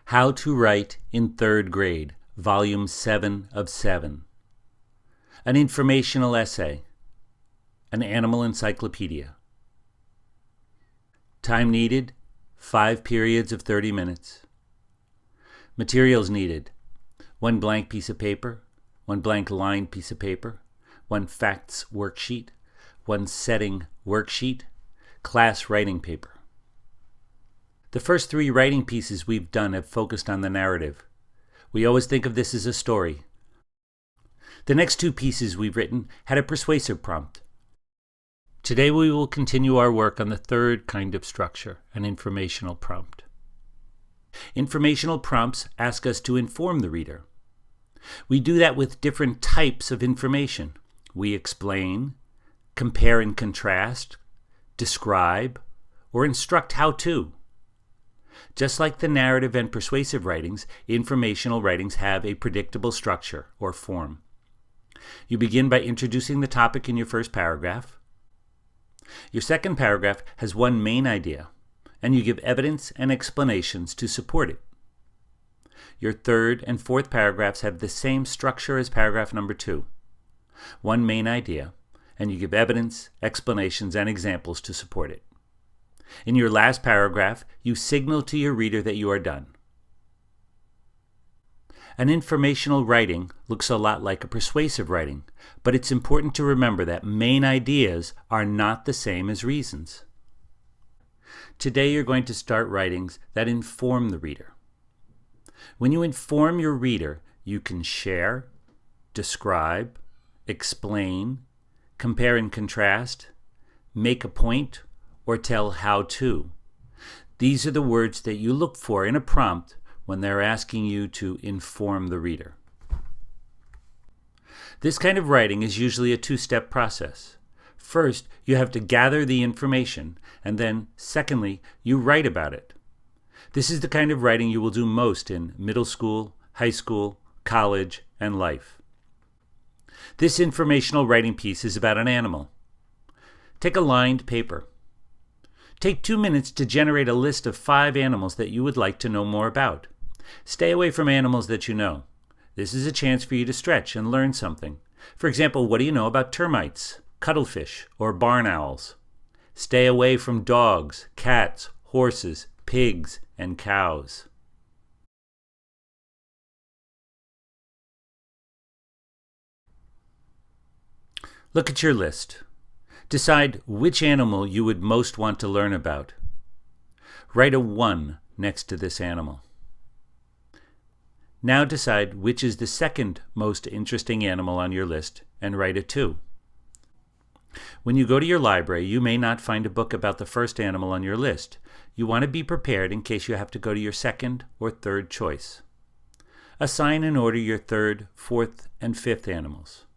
How to Write in Third Grade, Volume 7 of 7. An informational essay. An animal encyclopedia. Time needed, 5 periods of 30 minutes. Materials needed, 1 blank piece of paper, 1 blank lined piece of paper, 1 facts worksheet, 1 setting worksheet, class writing paper. The first 3 writing pieces we've done have focused on the narrative. We always think of this as a story. The next 2 pieces we've written had a persuasive prompt. Today we will continue our work on the third kind of structure, an informational prompt. Informational prompts ask us to inform the reader. We do that with different types of information. We explain, compare and contrast, describe, or instruct how to. Just like the narrative and persuasive writings, informational writings have a predictable structure or form. You begin by introducing the topic in your first paragraph. Your second paragraph has one main idea, and you give evidence and explanations to support it. Your third and fourth paragraphs have the same structure as paragraph number 2. One main idea, and you give evidence, explanations, and examples to support it. In your last paragraph, you signal to your reader that you are done. An informational writing looks a lot like a persuasive writing, but it's important to remember that main ideas are not the same as reasons. Today you're going to start writings that inform the reader. When you inform your reader, you can share, describe, explain, compare and contrast, make a point, or tell how to. These are the words that you look for in a prompt when they're asking you to inform the reader. This kind of writing is usually a 2-step process. First, you have to gather the information, and then, secondly, you write about it. This is the kind of writing you will do most in middle school, high school, college, and life. This informational writing piece is about an animal. Take a lined paper. Take 2 minutes to generate a list of 5 animals that you would like to know more about. Stay away from animals that you know. This is a chance for you to stretch and learn something. For example, what do you know about termites, cuttlefish, or barn owls? Stay away from dogs, cats, horses, pigs, and cows. Look at your list. Decide which animal you would most want to learn about. Write a 1 next to this animal. Now decide which is the second most interesting animal on your list and write a 2. When you go to your library, you may not find a book about the first animal on your list. You want to be prepared in case you have to go to your second or third choice. Assign and order your third, fourth, and fifth animals.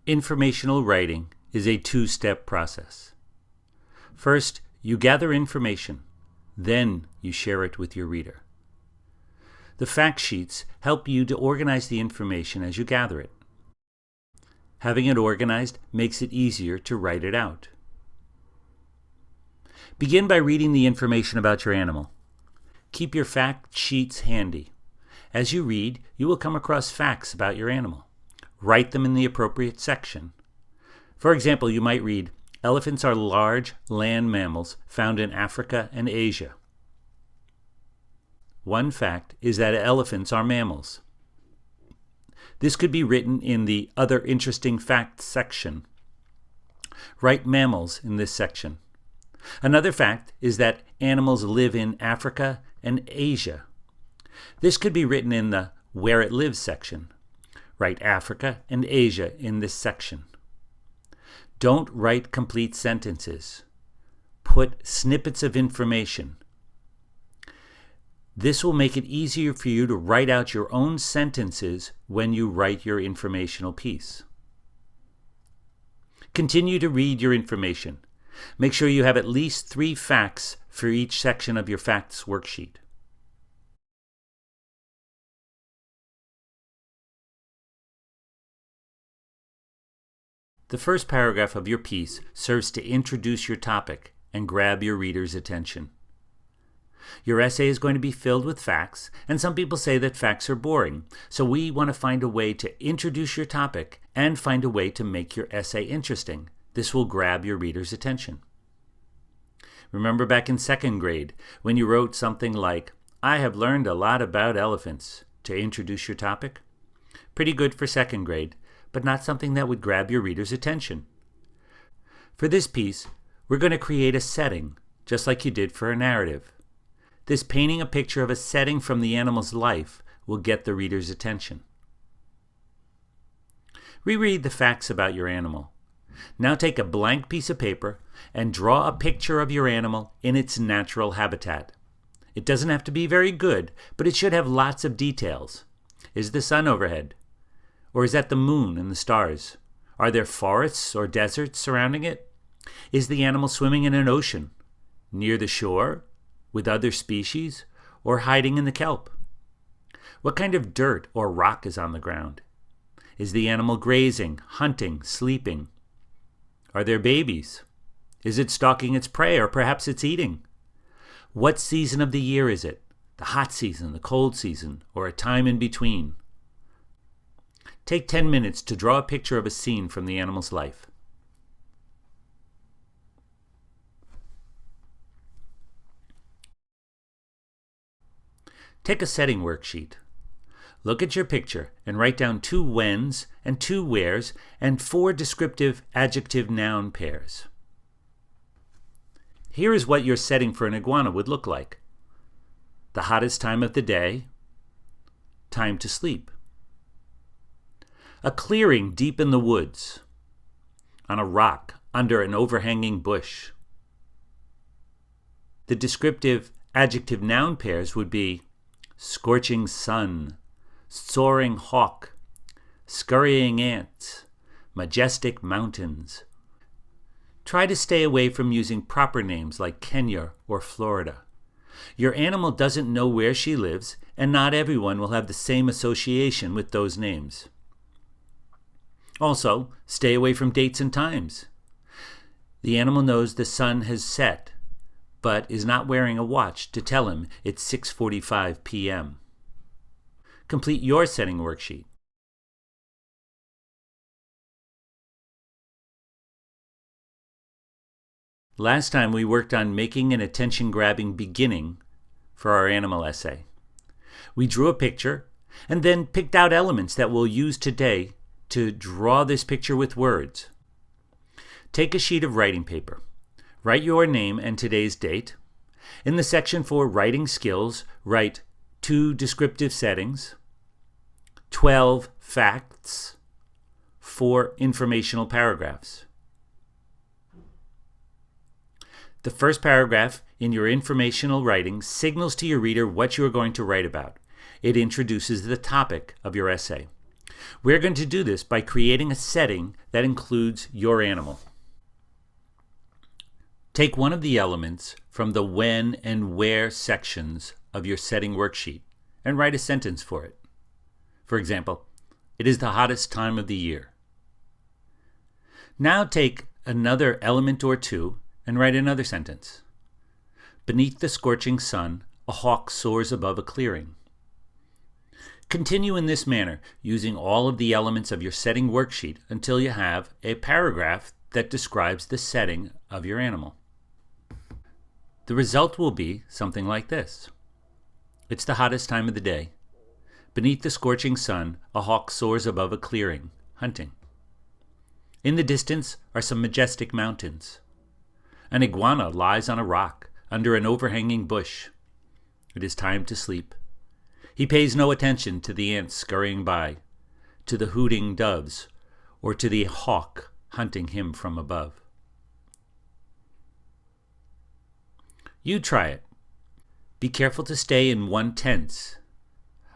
Informational writing is a 2-step process. First, you gather information. Then you share it with your reader. The fact sheets help you to organize the information as you gather it. Having it organized makes it easier to write it out. Begin by reading the information about your animal. Keep your fact sheets handy. As you read, you will come across facts about your animal. Write them in the appropriate section. For example, you might read, "Elephants are large land mammals found in Africa and Asia." One fact is that elephants are mammals. This could be written in the Other Interesting Facts section. Write mammals in this section. Another fact is that animals live in Africa and Asia. This could be written in the Where It Lives section. Write Africa and Asia in this section. Don't write complete sentences. Put snippets of information. This will make it easier for you to write out your own sentences when you write your informational piece. Continue to read your information. Make sure you have at least 3 facts for each section of your facts worksheet. The first paragraph of your piece serves to introduce your topic and grab your reader's attention. Your essay is going to be filled with facts, and some people say that facts are boring, so we want to find a way to introduce your topic and find a way to make your essay interesting. This will grab your reader's attention. Remember back in 2nd grade when you wrote something like, "I have learned a lot about elephants," to introduce your topic? Pretty good for 2nd grade, but not something that would grab your reader's attention. For this piece, we're going to create a setting, just like you did for a narrative. This painting a picture of a setting from the animal's life will get the reader's attention. Reread the facts about your animal. Now take a blank piece of paper and draw a picture of your animal in its natural habitat. It doesn't have to be very good, but it should have lots of details. Is the sun overhead? Or is that the moon and the stars? Are there forests or deserts surrounding it? Is the animal swimming in an ocean, near the shore, with other species, or hiding in the kelp? What kind of dirt or rock is on the ground? Is the animal grazing, hunting, sleeping? Are there babies? Is it stalking its prey, or perhaps it's eating? What season of the year is it? The hot season, the cold season, or a time in between? Take 10 minutes to draw a picture of a scene from the animal's life. Take a setting worksheet. Look at your picture and write down 2 whens and 2 wheres and 4 descriptive adjective-noun pairs. Here is what your setting for an iguana would look like. The hottest time of the day, time to sleep. A clearing deep in the woods, on a rock under an overhanging bush. The descriptive adjective-noun pairs would be scorching sun, soaring hawk, scurrying ants, majestic mountains. Try to stay away from using proper names like Kenya or Florida. Your animal doesn't know where she lives, and not everyone will have the same association with those names. Also, stay away from dates and times. The animal knows the sun has set, but is not wearing a watch to tell him it's 6:45 p.m. Complete your setting worksheet. Last time we worked on making an attention-grabbing beginning for our animal essay. We drew a picture and then picked out elements that we'll use today to draw this picture with words. Take a sheet of writing paper. Write your name and today's date. In the section for writing skills, write 2 descriptive settings, 12 facts, 4 informational paragraphs. The first paragraph in your informational writing signals to your reader what you are going to write about. It introduces the topic of your essay. We're going to do this by creating a setting that includes your animal. Take one of the elements from the when and where sections of your setting worksheet and write a sentence for it. For example, it is the hottest time of the year. Now take another element or 2 and write another sentence. Beneath the scorching sun, a hawk soars above a clearing. Continue in this manner, using all of the elements of your setting worksheet until you have a paragraph that describes the setting of your animal. The result will be something like this. It's the hottest time of the day. Beneath the scorching sun, a hawk soars above a clearing, hunting. In the distance are some majestic mountains. An iguana lies on a rock under an overhanging bush. It is time to sleep. He pays no attention to the ants scurrying by, to the hooting doves, or to the hawk hunting him from above. You try it. Be careful to stay in one tense.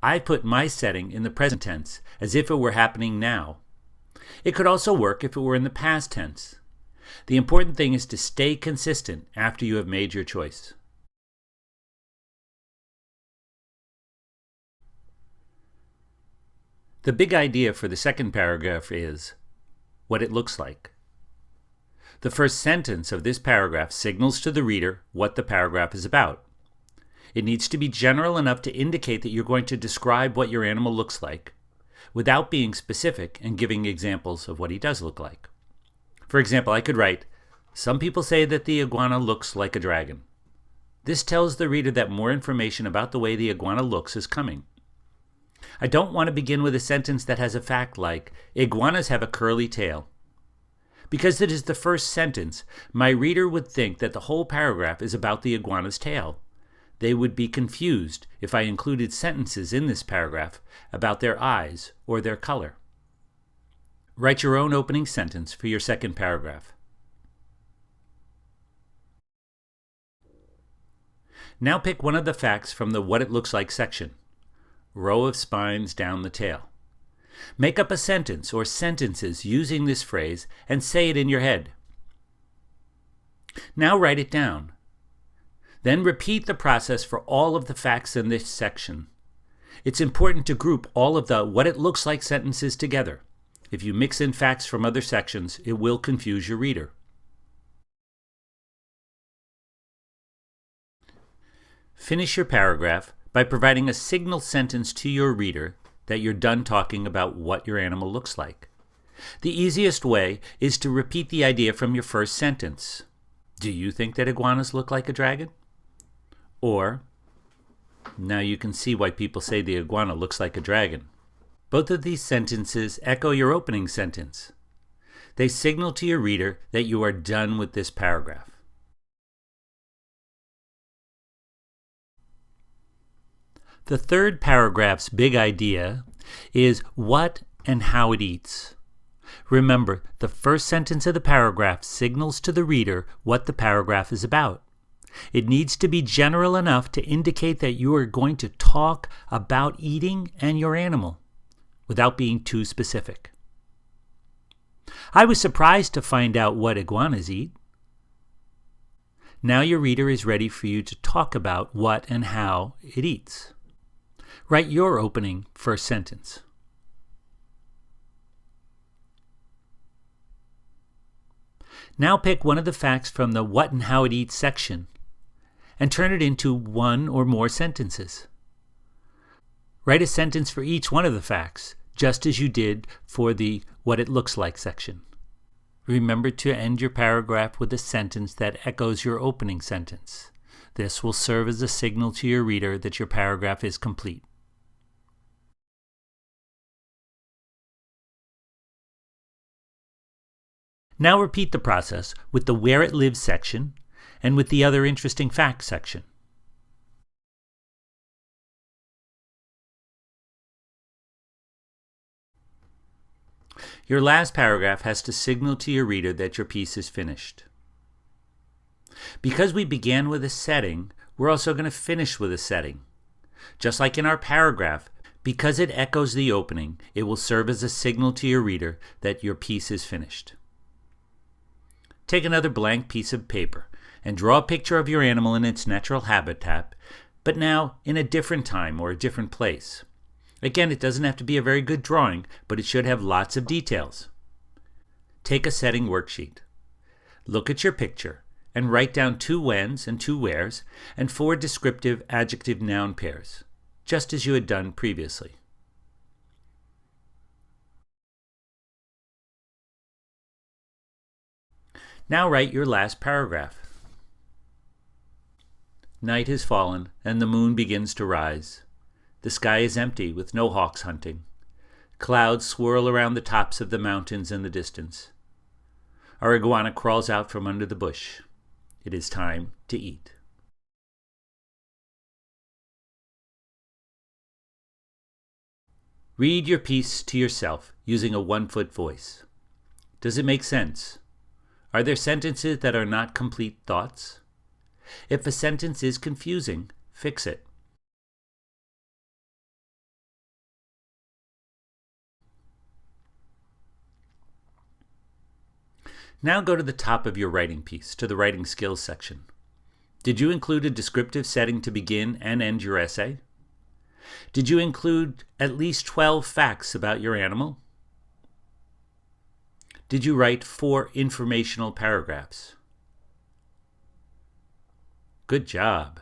I put my setting in the present tense as if it were happening now. It could also work if it were in the past tense. The important thing is to stay consistent after you have made your choice. The big idea for the second paragraph is what it looks like. The first sentence of this paragraph signals to the reader what the paragraph is about. It needs to be general enough to indicate that you're going to describe what your animal looks like, without being specific and giving examples of what he does look like. For example, I could write, "Some people say that the iguana looks like a dragon." This tells the reader that more information about the way the iguana looks is coming. I don't want to begin with a sentence that has a fact like, "Iguanas have a curly tail." Because it is the first sentence, my reader would think that the whole paragraph is about the iguana's tail. They would be confused if I included sentences in this paragraph about their eyes or their color. Write your own opening sentence for your second paragraph. Now pick one of the facts from the What It Looks Like section. Row of spines down the tail. Make up a sentence or sentences using this phrase and say it in your head. Now write it down. Then repeat the process for all of the facts in this section. It's important to group all of the What It Looks Like sentences together. If you mix in facts from other sections, it will confuse your reader. Finish your paragraph by providing a signal sentence to your reader that you're done talking about what your animal looks like. The easiest way is to repeat the idea from your first sentence. Do you think that iguanas look like a dragon? Or, now you can see why people say the iguana looks like a dragon. Both of these sentences echo your opening sentence. They signal to your reader that you are done with this paragraph. The third paragraph's big idea is what and how it eats. Remember, the first sentence of the paragraph signals to the reader what the paragraph is about. It needs to be general enough to indicate that you are going to talk about eating and your animal, without being too specific. I was surprised to find out what iguanas eat. Now your reader is ready for you to talk about what and how it eats. Write your opening first sentence. Now pick one of the facts from the What and How It Eats section and turn it into one or more sentences. Write a sentence for each one of the facts, just as you did for the What It Looks Like section. Remember to end your paragraph with a sentence that echoes your opening sentence. This will serve as a signal to your reader that your paragraph is complete. Now repeat the process with the Where It Lives section and with the Other Interesting Facts section. Your last paragraph has to signal to your reader that your piece is finished. Because we began with a setting, we're also going to finish with a setting. Just like in our paragraph, because it echoes the opening, it will serve as a signal to your reader that your piece is finished. Take another blank piece of paper and draw a picture of your animal in its natural habitat, but now in a different time or a different place. Again, it doesn't have to be a very good drawing, but it should have lots of details. Take a setting worksheet. Look at your picture and write down 2 whens and 2 wheres and 4 descriptive adjective-noun pairs, just as you had done previously. Now write your last paragraph. Night has fallen, and the moon begins to rise. The sky is empty, with no hawks hunting. Clouds swirl around the tops of the mountains in the distance. Our iguana crawls out from under the bush. It is time to eat. Read your piece to yourself using a 1-foot voice. Does it make sense? Are there sentences that are not complete thoughts? If a sentence is confusing, fix it. Now go to the top of your writing piece, to the writing skills section. Did you include a descriptive setting to begin and end your essay? Did you include at least 12 facts about your animal? Did you write 4 informational paragraphs? Good job.